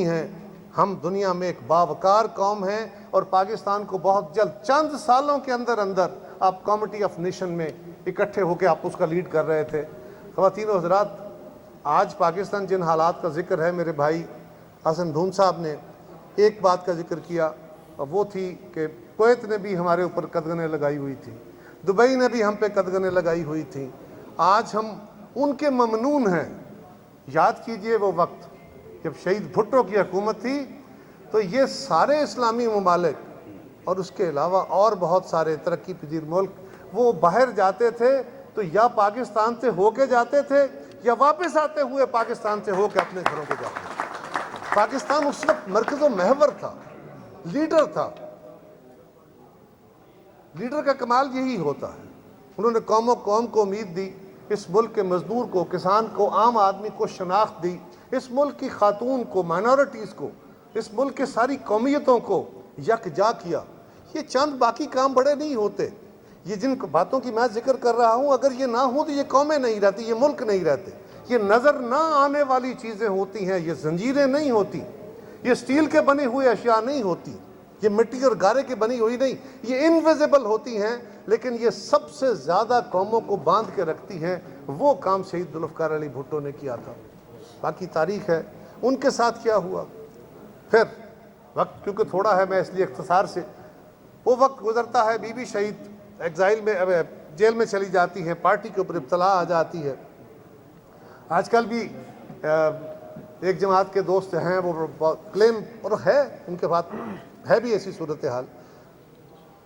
نہیں ہیں. ہم دنیا میں ایک باوقار قوم ہیں اور پاکستان کو بہت جلد چند سالوں کے اندر اندر آپ کمیٹی آف نیشن میں اکٹھے ہو کے آپ اس کا لیڈ کر رہے تھے. خواتین و حضرات، آج پاکستان جن حالات کا ذکر ہے، میرے بھائی حسن ڈھون صاحب نے ایک بات کا ذکر کیا، وہ تھی کہ کویت نے بھی ہمارے اوپر قدغنیں لگائی ہوئی تھی، دبئی نے بھی ہم پہ قدغنیں لگائی ہوئی تھیں. آج ہم ان کے ممنون ہیں. یاد کیجئے وہ وقت جب شہید بھٹو کی حکومت تھی تو یہ سارے اسلامی ممالک اور اس کے علاوہ اور بہت سارے ترقی پذیر ملک وہ باہر جاتے تھے تو یا پاکستان سے ہو کے جاتے تھے یا واپس آتے ہوئے پاکستان سے ہو کے اپنے گھروں کو جاتے تھے. پاکستان اس وقت مرکز و محور تھا، لیڈر تھا. لیڈر کا کمال یہی ہوتا ہے. انہوں نے قوم کو امید دی، اس ملک کے مزدور کو، کسان کو، عام آدمی کو شناخت دی، اس ملک کی خاتون کو، مائنورٹیز کو، اس ملک کے ساری قومیتوں کو یکجا کیا. یہ چند باقی کام بڑے نہیں ہوتے. یہ جن باتوں کی میں ذکر کر رہا ہوں، اگر یہ نہ ہوں تو یہ قومیں نہیں رہتی، یہ ملک نہیں رہتے. یہ نظر نہ آنے والی چیزیں ہوتی ہیں، یہ زنجیریں نہیں ہوتی، یہ سٹیل کے بنے ہوئے اشیاء نہیں ہوتی، یہ مٹی اور گارے کی بنی ہوئی نہیں، یہ انویزیبل ہوتی ہیں، لیکن یہ سب سے زیادہ قوموں کو باندھ کے رکھتی ہیں. وہ کام شہید ذوالفقار علی بھٹو نے کیا تھا. باقی تاریخ ہے ان کے ساتھ کیا ہوا. پھر وقت کیونکہ تھوڑا ہے، میں اس لیے اختصار سے، وہ وقت گزرتا ہے، بی بی شہید ایگزائل میں، جیل میں چلی جاتی ہے، پارٹی کے اوپر ابتلا آ جاتی ہے. آج کل بھی ایک جماعت کے دوست ہیں، وہ کلیم اور ہے ان کے پاس ہے بھی ایسی صورتحال،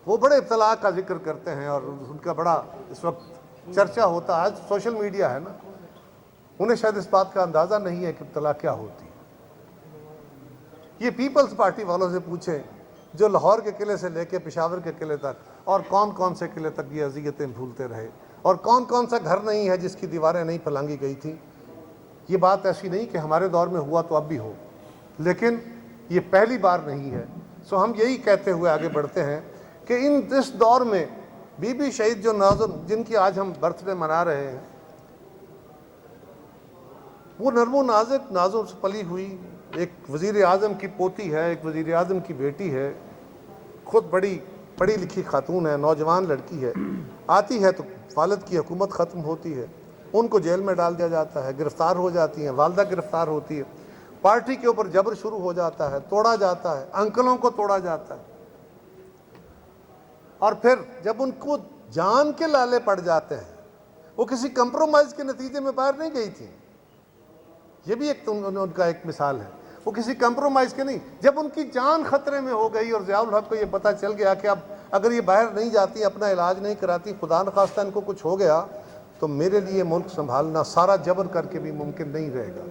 وہ بڑے ابتلا کا ذکر کرتے ہیں اور ان کا بڑا اس وقت چرچا ہوتا ہے. آج سوشل میڈیا ہے نا، انہیں شاید اس بات کا اندازہ نہیں ہے کہ ابتلا کیا ہوتی ہے. یہ پیپلز پارٹی والوں سے پوچھیں جو لاہور کے قلعے سے لے کے پشاور کے قلعے تک اور کون کون سے قلعے تک یہ اذیتیں بھولتے رہے، اور کون کون سا گھر نہیں ہے جس کی دیواریں نہیں پھلانگی گئی تھیں. یہ بات ایسی نہیں کہ ہمارے دور میں ہوا تو اب بھی ہو، لیکن یہ پہلی بار نہیں ہے. سو ہم یہی کہتے ہوئے آگے بڑھتے ہیں کہ اس دور میں بی بی شہید جو جن کی آج ہم برتھ ڈے منا رہے ہیں، وہ نرم و نازک، نازوں سے پلی ہوئی ایک وزیر اعظم کی پوتی ہے، ایک وزیر اعظم کی بیٹی ہے، خود بڑی پڑھی لکھی خاتون ہے، نوجوان لڑکی ہے. آتی ہے تو والد کی حکومت ختم ہوتی ہے، ان کو جیل میں ڈال دیا جاتا ہے، گرفتار ہو جاتی ہیں، والدہ گرفتار ہوتی ہے، پارٹی کے اوپر جبر شروع ہو جاتا ہے، توڑا جاتا ہے، انکلوں کو توڑا جاتا ہے. اور پھر جب ان کو جان کے لالے پڑ جاتے ہیں، وہ کسی کمپرومائز کے نتیجے میں باہر نہیں گئی تھی. یہ بھی ایک ان کا ایک مثال ہے، وہ کسی کمپرومائز کے نہیں. جب ان کی جان خطرے میں ہو گئی اور ضیاء الحق کو یہ پتہ چل گیا کہ اب اگر یہ باہر نہیں جاتی، اپنا علاج نہیں کراتی، خدا نخواستہ ان کو کچھ ہو گیا تو میرے لیے ملک سنبھالنا سارا جبر کر کے بھی ممکن نہیں رہے گا،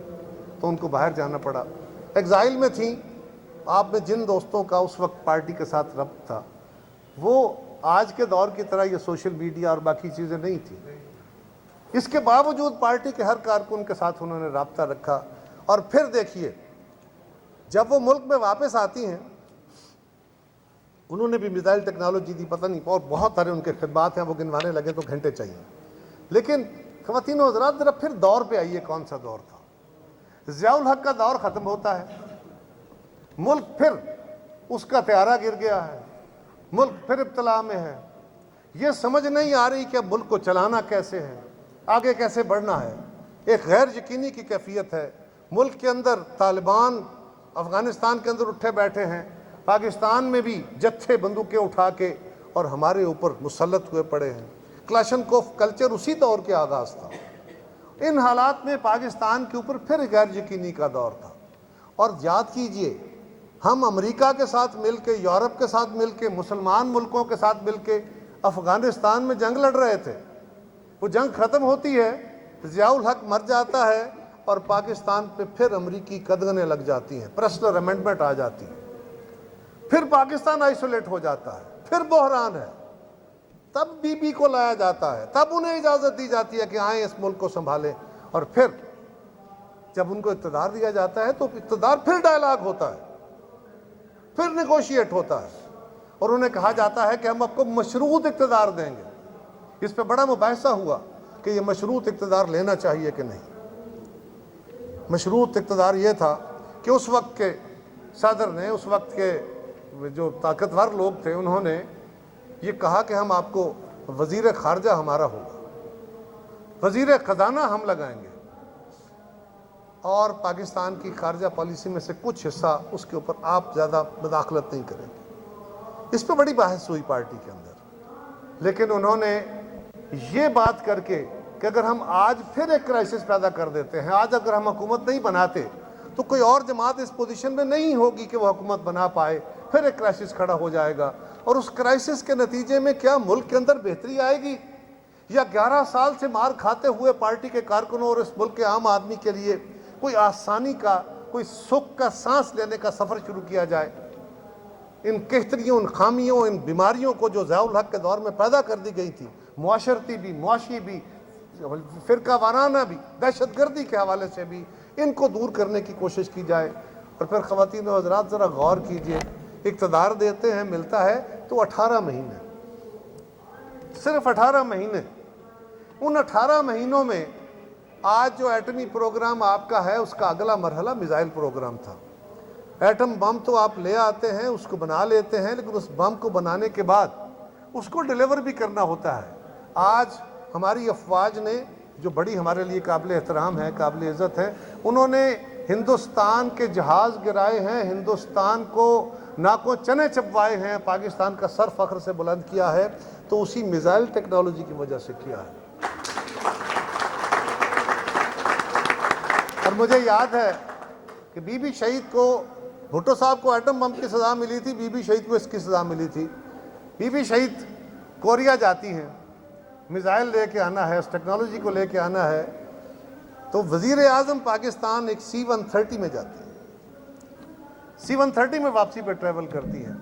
تو ان کو باہر جانا پڑا. ایگزائل میں تھیں. آپ میں جن دوستوں کا اس وقت پارٹی کے ساتھ ربط تھا، وہ آج کے دور کی طرح یہ سوشل میڈیا اور باقی چیزیں نہیں تھیں. اس کے باوجود پارٹی کے ہر کارکن کے ساتھ انہوں نے رابطہ رکھا. اور پھر دیکھیے جب وہ ملک میں واپس آتی ہیں، انہوں نے بھی میزائل ٹیکنالوجی دی، پتہ نہیں، اور بہت سارے ان کے خدمات ہیں، وہ گنوانے لگے تو گھنٹے چاہیے. لیکن خواتین و حضرات، ذرا پھر دور پہ آئیے، کون سا دور تھا؟ ضیاء الحق کا دور ختم ہوتا ہے، ملک پھر اس کا طیارہ گر گیا ہے، ملک پھر ابتلا میں ہے. یہ سمجھ نہیں آ رہی کہ اب ملک کو چلانا کیسے ہے، آگے کیسے بڑھنا ہے. ایک غیر یقینی کی کیفیت ہے. ملک کے اندر طالبان افغانستان کے اندر اٹھے بیٹھے ہیں، پاکستان میں بھی جتھے بندوقیں اٹھا کے اور ہمارے اوپر مسلط ہوئے پڑے ہیں. کلاشنکوف کلچر اسی دور کے آغاز تھا. ان حالات میں پاکستان کے اوپر پھر غیر یقینی کا دور تھا. اور یاد کیجئے، ہم امریکہ کے ساتھ مل کے، یورپ کے ساتھ مل کے، مسلمان ملکوں کے ساتھ مل کے افغانستان میں جنگ لڑ رہے تھے. وہ جنگ ختم ہوتی ہے، ضیاء الحق مر جاتا ہے اور پاکستان پہ پھر امریکی قدغنیں لگ جاتی ہیں، پرسنل امینڈمنٹ آ جاتی ہے. پھر پاکستان آئسولیٹ ہو جاتا ہے، پھر بحران ہے. تب بی بی کو لایا جاتا ہے، تب انہیں اجازت دی جاتی ہے کہ آئیں اس ملک کو سنبھالیں. اور پھر جب ان کو اقتدار دیا جاتا ہے تو اقتدار پھر ڈائلاگ ہوتا ہے، پھر نیگوشیٹ ہوتا ہے، اور انہیں کہا جاتا ہے کہ ہم آپ کو مشروط اقتدار دیں گے. اس پہ بڑا مباحثہ ہوا کہ یہ مشروط اقتدار لینا چاہیے کہ نہیں. مشروط اقتدار یہ تھا کہ اس وقت کے صدر نے، اس وقت کے جو طاقتور لوگ تھے، انہوں نے یہ کہا کہ ہم آپ کو وزیر خارجہ ہمارا ہوگا، وزیر خزانہ ہم لگائیں گے، اور پاکستان کی خارجہ پالیسی میں سے کچھ حصہ اس کے اوپر آپ زیادہ مداخلت نہیں کریں گے۔ اس پہ بڑی بحث ہوئی پارٹی کے اندر، لیکن انہوں نے یہ بات کر کے کہ اگر ہم آج پھر ایک کرائسس پیدا کر دیتے ہیں، آج اگر ہم حکومت نہیں بناتے تو کوئی اور جماعت اس پوزیشن میں نہیں ہوگی کہ وہ حکومت بنا پائے، پھر ایک کرائسس کھڑا ہو جائے گا، اور اس کرائسس کے نتیجے میں کیا ملک کے اندر بہتری آئے گی، یا 11 سال سے مار کھاتے ہوئے پارٹی کے کارکنوں اور اس ملک کے عام آدمی کے لیے کوئی آسانی کا، کوئی سکھ کا سانس لینے کا سفر شروع کیا جائے۔ ان کہتریوں، ان خامیوں، ان بیماریوں کو جو ضیاء الحق کے دور میں پیدا کر دی گئی تھی، معاشرتی بھی، معاشی بھی، فرقہ وارانہ بھی، دہشت گردی کے حوالے سے بھی، ان کو دور کرنے کی کوشش کی جائے۔ اور پھر خواتین و حضرات ذرا غور کیجئے، اقتدار دیتے ہیں، ملتا ہے تو 18 مہینے، صرف 18 مہینے، ان 18 مہینوں میں آج جو ایٹمی پروگرام آپ کا ہے اس کا اگلا مرحلہ میزائل پروگرام تھا۔ ایٹم بم تو آپ لے آتے ہیں، اس کو بنا لیتے ہیں، لیکن اس بم کو بنانے کے بعد اس کو ڈیلیور بھی کرنا ہوتا ہے۔ آج ہماری افواج نے، جو بڑی ہمارے لیے قابل احترام ہے، قابل عزت ہے، انہوں نے ہندوستان کے جہاز گرائے ہیں، ہندوستان کو ناکوں چنے چبوائے ہیں، پاکستان کا سر فخر سے بلند کیا ہے، تو اسی میزائل ٹیکنالوجی کی وجہ سے کیا ہے۔ اور مجھے یاد ہے کہ بی بی شہید کو، بھٹو صاحب کو ایٹم بم کی سزا ملی تھی، بی بی شہید کو اس کی سزا ملی تھی۔ بی بی شہید کوریا جاتی ہیں، میزائل لے کے آنا ہے، اس ٹیکنالوجی کو لے کے آنا ہے، تو وزیر اعظم پاکستان ایک C-130 میں جاتی ہے، C-130 میں واپسی پہ ٹریول کرتی ہے۔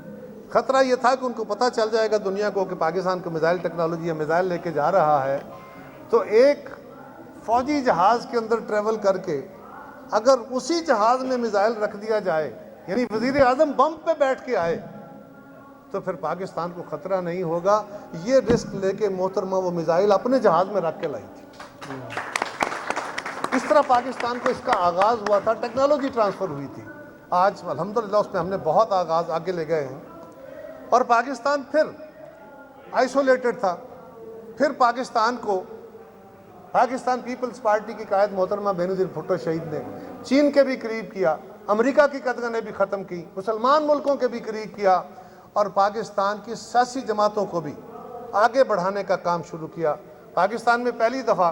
خطرہ یہ تھا کہ ان کو پتہ چل جائے گا دنیا کو کہ پاکستان کو میزائل ٹیکنالوجی یا میزائل لے کے جا رہا ہے، تو ایک فوجی جہاز کے اندر ٹریول کر کے اگر اسی جہاز میں میزائل رکھ دیا جائے، یعنی وزیر اعظم بم پہ بیٹھ کے آئے، تو پھر پاکستان کو خطرہ نہیں ہوگا۔ یہ رسک لے کے محترمہ وہ میزائل اپنے جہاز میں رکھ کے لائی تھی۔ اس طرح پاکستان کو اس کا آغاز ہوا تھا، ٹیکنالوجی ٹرانسفر ہوئی تھی۔ آج الحمدللہ اس میں ہم نے بہت آغاز آگے لے گئے ہیں، اور پاکستان پھر آئسولیٹڈ تھا۔ پھر پاکستان کو پاکستان پیپلز پارٹی کی قائد محترمہ بینظیر بھٹو شہید نے چین کے بھی قریب کیا، امریکہ کی قدغنیں بھی ختم کی، مسلمان ملکوں کے بھی قریب کیا، اور پاکستان کی سیاسی جماعتوں کو بھی آگے بڑھانے کا کام شروع کیا۔ پاکستان میں پہلی دفعہ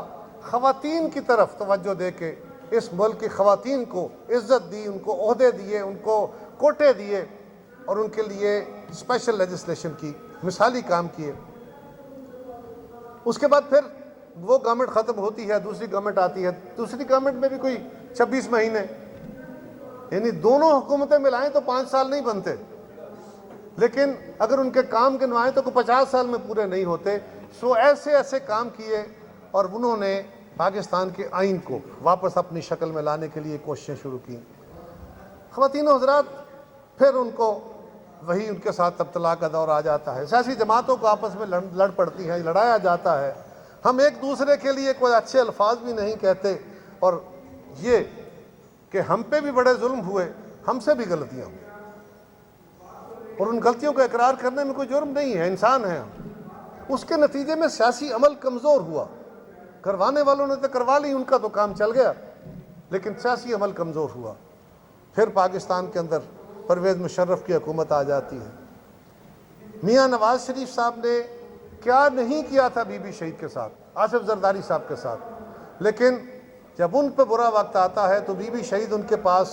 خواتین کی طرف توجہ دے کے اس ملک کی خواتین کو عزت دی، ان کو عہدے دیے، ان کو کوٹے دیے، اور ان کے لیے اسپیشل لیجسلیشن کی، مثالی کام کیے۔ اس کے بعد پھر وہ گورنمنٹ ختم ہوتی ہے، دوسری گورنمنٹ آتی ہے، دوسری گورنمنٹ میں بھی کوئی 26 مہینے، یعنی دونوں حکومتیں ملائیں تو 5 سال نہیں بنتے، لیکن اگر ان کے کام گنوائیں تو کوئی 50 سال میں پورے نہیں ہوتے۔ سو ایسے ایسے کام کیے، اور انہوں نے پاکستان کے آئین کو واپس اپنی شکل میں لانے کے لیے کوششیں شروع کی۔ خواتین و حضرات، پھر ان کو وہی ان کے ساتھ ابتلا کا دور آ جاتا ہے، سیاسی جماعتوں کو آپس میں لڑ پڑتی ہیں، لڑایا جاتا ہے، ہم ایک دوسرے کے لیے کوئی اچھے الفاظ بھی نہیں کہتے، اور یہ کہ ہم پہ بھی بڑے ظلم ہوئے، ہم سے بھی غلطیاں ہوئی، اور ان غلطیوں کو اقرار کرنے میں کوئی جرم نہیں ہے، انسان ہیں ہم۔ اس کے نتیجے میں سیاسی عمل کمزور ہوا، کروانے والوں نے تو کروا لی، ان کا تو کام چل گیا، لیکن سیاسی عمل کمزور ہوا۔ پھر پاکستان کے اندر پرویز مشرف کی حکومت آ جاتی ہے۔ میاں نواز شریف صاحب نے کیا نہیں کیا تھا بی بی شہید کے ساتھ، آصف زرداری صاحب کے ساتھ، لیکن جب ان پہ برا وقت آتا ہے تو بی بی شہید ان کے پاس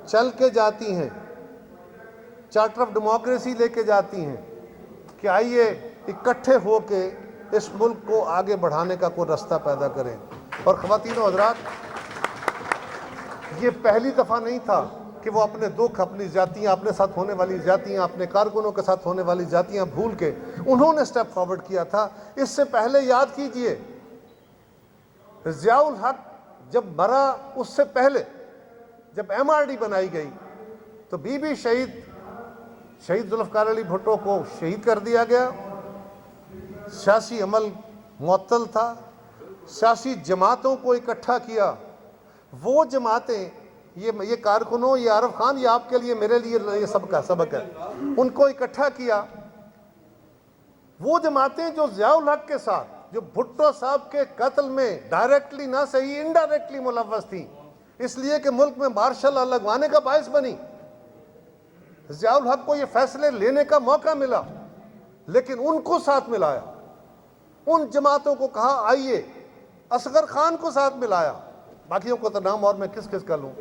چل کے جاتی ہیں، چارٹر آف ڈیموکریسی لے کے جاتی ہیں کہ آئیے اکٹھے ہو کے اس ملک کو آگے بڑھانے کا کوئی رستہ پیدا کریں۔ اور خواتین و حضرات، یہ پہلی دفعہ نہیں تھا کہ وہ اپنے دکھ، اپنی زیادتیاں، اپنے ساتھ ہونے والی زیادتیاں، اپنے کارکنوں کے ساتھ ہونے والی زیادتیاں بھول کے انہوں نے سٹیپ فارورڈ کیا تھا۔ اس سے پہلے یاد کیجئے، ضیاء الحق جب مرا، اس سے پہلے جب MRD بنائی گئی تو بی بی شہید ذوالفقار علی بھٹو کو شہید کر دیا گیا، سیاسی عمل معطل تھا، سیاسی جماعتوں کو اکٹھا کیا، وہ جماعتیں یہ کارکنوں، یہ عارف خان، یہ آپ کے لیے میرے لیے یہ سب کا سبق ہے. ان کو اکٹھا کیا. وہ جماعتیں جو ضیاء الحق کے ساتھ، جو بھٹو صاحب کے قتل میں ڈائریکٹلی نہ صحیح انڈائریکٹلی ملوث تھیں، اس لیے کہ ملک میں مارشل لا لگوانے کا باعث بنی. ضیاء الحق کو یہ فیصلے لینے کا موقع ملا، لیکن ان کو ساتھ ملایا. ان جماعتوں کو کہا آئیے، اصغر خان کو ساتھ ملایا. باقیوں کو تو نام اور میں کس کس کا لوں.